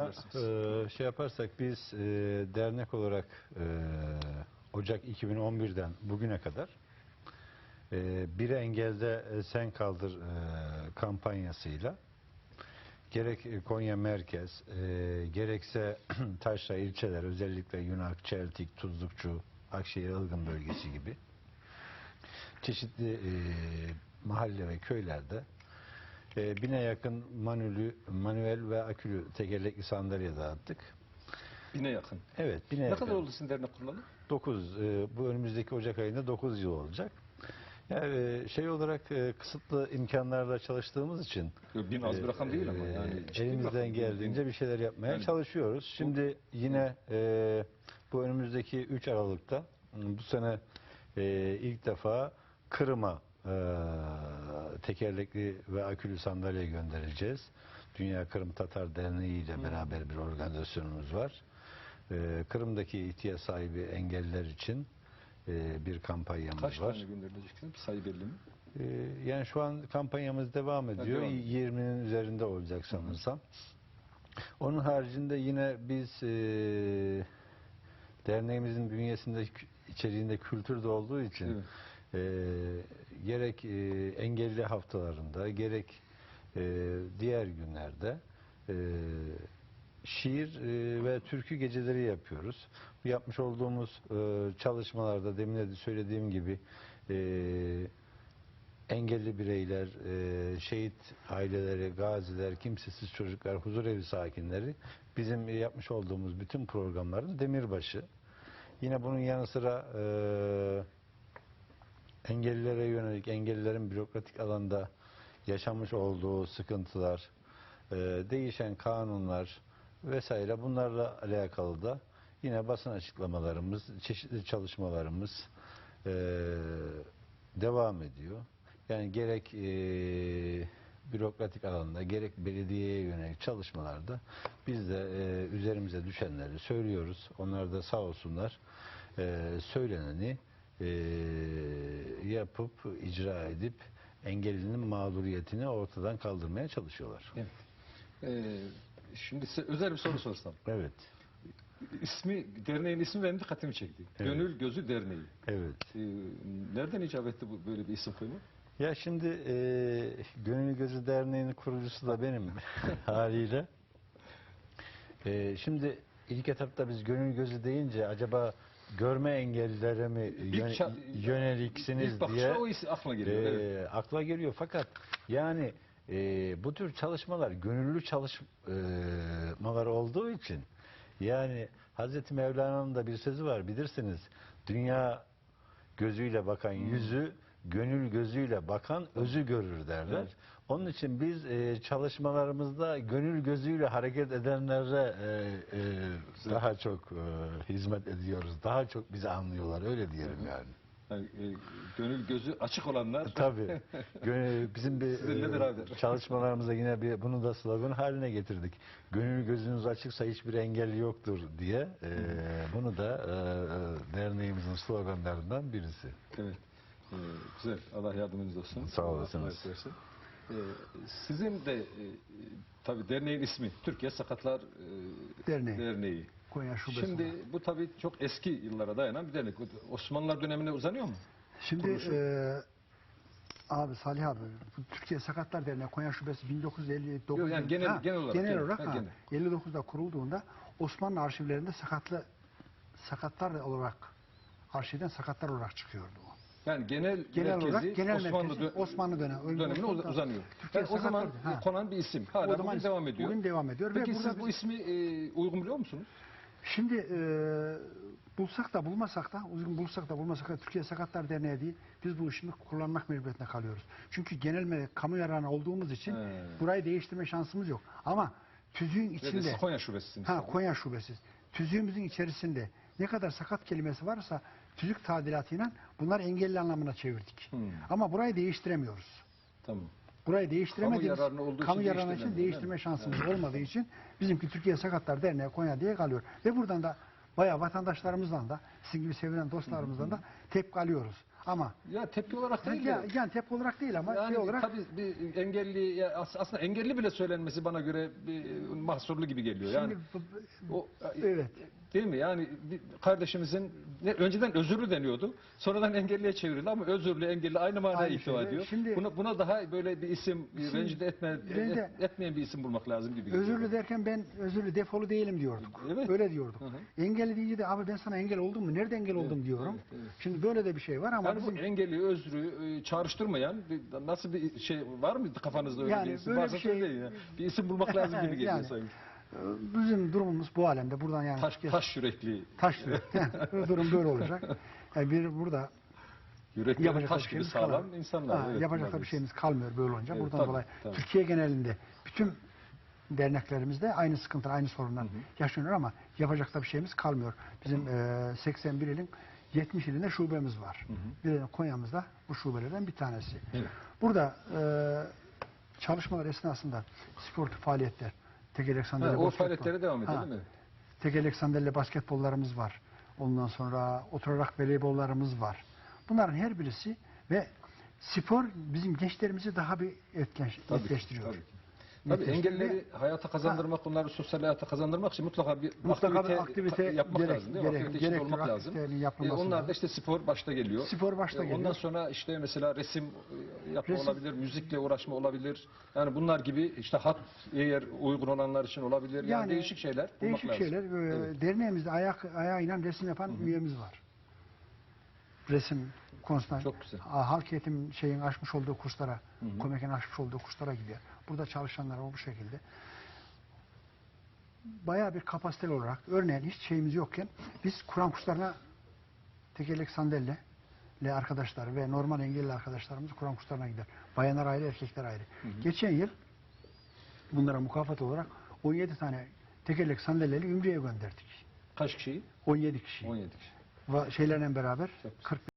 edersiniz? şey yaparsak biz dernek olarak Ocak 2011'den bugüne kadar Bir Engelde Sen Kaldır kampanyasıyla gerek Konya Merkez, gerekse taşra ilçeler, özellikle Yunak, Çeltik, Tuzlukçu, Akşehir, Ilgın bölgesi gibi çeşitli mahalle ve köylerde 1000'e yakın manuel ve akülü tekerlekli sandalye dağıttık. 1000'e yakın. Evet, 1000'e Ne yakın. kadar oldu sizin dernek kurulalı? 9, bu önümüzdeki Ocak ayında 9 yıl olacak. Yani şey olarak kısıtlı imkanlarla çalıştığımız için 1000 az bir rakam değil ama yani ciddi bir elimizden rakam. geldiğince bir şeyler yapmaya Yani çalışıyoruz. Şimdi yine bu önümüzdeki 3 Aralık'ta bu sene ilk defa Kırım'a tekerlekli ve akülü sandalye göndereceğiz. Dünya Kırım Tatar Derneği ile beraber bir organizasyonumuz var. Kırım'daki ihtiyaç sahibi engelliler için bir kampanyamız kaç var. tane gönderilecek? Sayı belli mi? Yani şu an kampanyamız devam ediyor. Devam ediyor. 20'nin üzerinde olacak sanırsam. Onun haricinde yine biz derneğimizin bünyesinde içeriğinde kültür de olduğu için gerek engelli haftalarında gerek diğer günlerde şiir ve türkü geceleri yapıyoruz. Bu yapmış olduğumuz çalışmalarda demin de söylediğim gibi engelli bireyler, şehit aileleri, gaziler, kimsesiz çocuklar, huzurevi sakinleri bizim yapmış olduğumuz bütün programların demirbaşı. Yine bunun yanı sıra engellilere yönelik, engellilerin bürokratik alanda yaşamış olduğu sıkıntılar, değişen kanunlar vesaire bunlarla alakalı da yine basın açıklamalarımız, çeşitli çalışmalarımız devam ediyor. Yani gerek bürokratik alanda gerek belediyeye yönelik çalışmalarda biz de üzerimize düşenleri söylüyoruz. Onlar da sağ olsunlar söyleneni yapıp icra edip engellinin mağduriyetini ortadan kaldırmaya çalışıyorlar. Evet. Şimdi size özel bir soru sorsam. Evet. Derneğin ismi benim dikkatimi çekti. Evet. Gönül Gözü Derneği. Evet. Nereden icap etti böyle bir isim koyma? Ya şimdi Gönül Gözü Derneği'nin kurucusu da benim haliyle. Şimdi ilk etapta biz Gönül Gözü deyince acaba görme engellilere mi yöneliksiniz ilk bakışta diye o isim akla geliyor. Evet. akla geliyor. Fakat yani bu tür çalışmalar gönüllü çalışmalar olduğu için yani Hazreti Mevlana'nın da bir sözü var bilirsiniz. Dünya gözüyle bakan yüzü, gönül gözüyle bakan özü görür derler. Evet. Onun için biz çalışmalarımızda gönül gözüyle hareket edenlere daha çok hizmet ediyoruz. Daha çok bizi anlıyorlar. Öyle diyelim yani. Yani, gönül gözü açık olanlar. Tabii. Bizim Sizinle beraber. çalışmalarımızda yine bunu da slogan haline getirdik. Gönül gözünüz açıksa hiçbir engel yoktur diye. Bunu da derneğimizin sloganlarından birisi. Evet. Güzel. Allah yardımcınız olsun. Sağ olasınız. Sizin de tabii derneğin ismi Türkiye Sakatlar Derneği. Konya Şubesi. Şimdi bu tabii çok eski yıllara dayanan bir dernek. Osmanlılar dönemine uzanıyor mu? Şimdi abi Salih abi, bu Türkiye Sakatlar Derneği Konya Şubesi 1959 Yok, yani genel olarak. 59'da kurulduğunda Osmanlı arşivlerinde sakatlar olarak arşivden sakatlar olarak çıkıyordu o. Yani genel merkezi Osmanlı dönemine uzanıyor. Yani o zaman konan bir isim. Hala bugün devam ediyor. Bugün devam ediyor. Peki siz bu ismi uygun buluyor musunuz? Şimdi bulsak da bulmasak da, uygun bulsak da bulmasak da Türkiye Sakatlar Derneği değil, biz bu işimi kullanmak mecburiyetine kalıyoruz. Çünkü genel kamu yararına olduğumuz için burayı değiştirme şansımız yok. Ama tüzüğün içinde... Konya Şubesi'siniz. Konya Şubesi. Tüzüğümüzün içerisinde ne kadar sakat kelimesi varsa tüzük tadilatıyla bunlar engelli anlamına çevirdik. Ama burayı değiştiremiyoruz. Tamam. Burayı değiştiremediğimiz, kamu yararına için değiştirme şansımız olmadığı için bizimki Türkiye Sakatlar Derneği Konya diye kalıyor. Ve buradan da bayağı vatandaşlarımızdan da, sizin gibi sevilen dostlarımızdan da tepki alıyoruz. Ama Ya tepki olarak değil de. yani tepki olarak değil ama Yani şey olarak tabii bir engelli, ya aslında engelli bile söylenmesi bana göre bir mahsurlu gibi geliyor. Yani o, evet. değil mi? Yani bir kardeşimizin önceden özürlü deniyordu. Sonradan engelliye çevrildi ama özürlü, engelli aynı manaya Aynı ihtiva şeyde. ediyor. Şimdi- Buna daha böyle bir isim, rencide etmeyen bir isim bulmak lazım gibi geliyor. Özürlü derken ben özürlü defolu değilim diyorduk. Evet. Öyle diyorduk. Hı hı. Engelli deyince de abi ben sana engel oldum mu? Nerede engel oldum diyorum. evet. Şimdi böyle de bir şey var ama Yani bu bizim engelli, özrü çağrıştırmayan nasıl bir şey var mı kafanızda öyle Yani bir isim? böyle Varsa bir şey- söyleyin ya. Bir isim bulmak lazım gibi geliyor Yani. sanki. bizim durumumuz bu alemde. Buradan yani Taş yürekli, taş diyor. Yani durum böyle olacak. Yani bir burada yürekleri yapacak taş bir gibi şeyimiz sağlam kalmıyor. insanlar. Evet, Yapacak da bunlar bir şeyimiz kalmıyor böyle olunca. Evet, Buradan tabii, dolayı tabii. Türkiye genelinde bütün derneklerimizde aynı sıkıntılar, aynı sorunlar yaşanıyor ama yapacak da bir şeyimiz kalmıyor. Bizim 81 ilin 70 ilinde şubemiz var. Bir de Konya'mızda bu şubelerden bir tanesi. Evet. Burada çalışmalar esnasında sportif faaliyetler, tekerlek sandalye, O basketbol. faaliyetlere devam edelim mi? Tekerlek sandalye basketbollarımız var. Ondan sonra oturarak voleybollarımız var. Bunların her birisi ve spor bizim gençlerimizi daha bir etkileştiriyor. Tabii. Tabii engelleri hayata kazandırmak, onları sosyal hayata kazandırmak için mutlaka bir aktivite yapmak lazım değil mi? Aktivite içinde olmak lazım. Onlar da işte spor başta geliyor. Spor başta geliyor. Ondan sonra işte mesela resim yapma olabilir, müzikle uğraşma olabilir. Yani bunlar gibi işte hat eğer uygun olanlar için olabilir. Yani değişik şeyler bulmak lazım. Değişik şeyler. Derneğimizde ayağıyla resim yapan üyemiz var. Resim konusunda Çok güzel. halk eğitim açmış olduğu kurslara, KOMEK'in açmış olduğu kurslara gidiyor. Burada çalışanlar bu şekilde. Bayağı bir kapasiteli olarak, örneğin hiç şeyimiz yokken biz Kur'an kurslarına tekerlek sandalye arkadaşlar ve normal engelli arkadaşlarımız Kur'an kurslarına gider. Bayanlar ayrı, erkekler ayrı. Geçen yıl bunlara mukafat olarak 17 tane tekerlek sandalyeli Ümre'ye gönderdik. Kaç kişiyi? 17 kişi. 17 kişi. Şeylerle beraber 40